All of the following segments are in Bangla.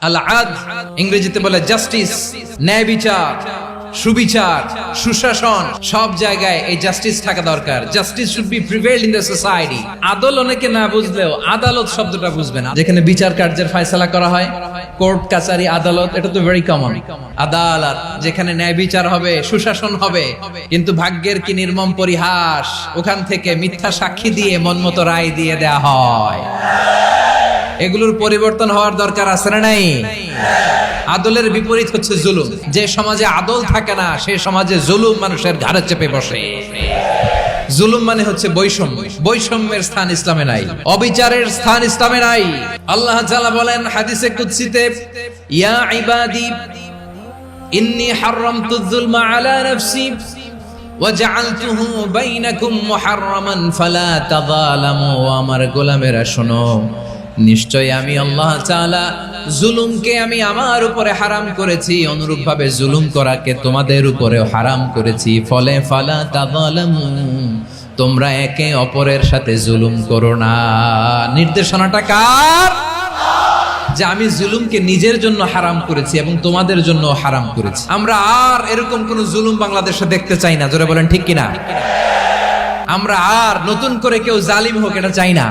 আল আদল ইংরেজিতে বলে জাস্টিস, ন্যায় বিচার, সুবিচার, সুশাসন। সব জায়গায় এই জাস্টিস থাকা দরকার। Justice should be prevailed in the society. আদল অনেকে না বুঝলেও আদালত শব্দটা বুঝবে না। যেখানে বিচার কার্যের ফয়সালা করা হয়, কোর্ট কাচারি আদালত, এটা তো ভেরি কমন। আদালত যেখানে ন্যায় বিচার হবে, সুশাসন হবে। কিন্তু ভাগ্যের কি নির্মম পরিহাস, ওখান থেকে মিথ্যা সাক্ষী দিয়ে মনমতো রায় দিয়ে দেয়া হয়। এগুলোর পরিবর্তন হওয়ার দরকার আছে না নাই? আদলের বিপরীত হচ্ছে জুলুম। যে সমাজে আদল থাকে না, সেই সমাজে জুলুম মানুষের ঘাড়ে চেপে বসে। জুলুম মানে হচ্ছে বৈষম্য। বৈষম্যের স্থান ইসলামে নাই, অবিচারের স্থান ইসলামে নাই। আল্লাহ তাআলা বলেন হাদিসে কুদসিতে, ইয়া ইবাদি ইন্নী হারামতুয যুলমা আলা নাফসি ওয়া জাআলতুহু বাইনাকুম মুহাররামান ফালা তাযালামু। আমার গোলামেরা শোনো, নিশ্চয় আমি আল্লাহ তাআলা জুলুমকে আমি আমার উপরে হারাম করেছি, অনুরূপ ভাবে জুলুম করাকে তোমাদের উপরেও হারাম করেছি। ফলে ফালা তাযালামু, তোমরা একে অপরের সাথে জুলুম করো না। নির্দেশনাটা কার? যে আমি জুলুমকে নিজের জন্য হারাম করেছি এবং তোমাদের জন্য হারাম করেছি। আমরা আর এরকম কোন জুলুম বাংলাদেশে দেখতে চাই না। জোরে বলেন ঠিক কিনা? আমরা আর নতুন করে কেউ জালিম হোক এটা চাই না।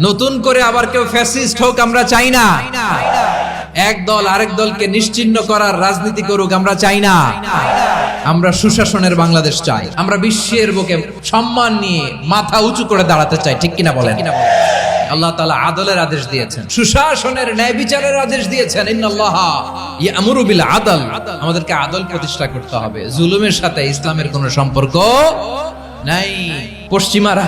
নতুন করে আবার কেউ ফ্যাসিস্ট হোক আমরা চাই না। এক দল আরেক দলকে নিশ্চিহ্ন করার রাজনীতি করুক আমরা চাই না। আমরা সুশাসনের বাংলাদেশ চাই। আমরা বিশ্বের বুকে সম্মান নিয়ে মাথা উঁচু করে দাঁড়াতে চাই। ঠিক কিনা বলেন? আল্লাহ তাআলা আদলের আদেশ দিয়েছেন, সুশাসনের, ন্যায় বিচারের আদেশ দিয়েছেন। ইন্নাল্লাহা ইয়ামুরু বিল আদল। আমাদেরকে আদল প্রতিষ্ঠা করতে হবে। জুলুমের সাথে ইসলামের কোনো সম্পর্ক নাই। পশ্চিমারা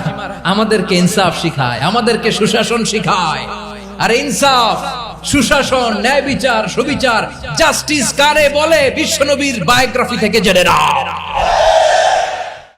আমাদেরকে ইনসাফ শিখায়, আমাদেরকে সুশাসন শিখায়। আর ইনসাফ, সুশাসন, ন্যায় বিচার, সুবিচার, জাস্টিস কারে বলে বিশ্বনবীর বায়োগ্রাফি থেকে জেনে নাও।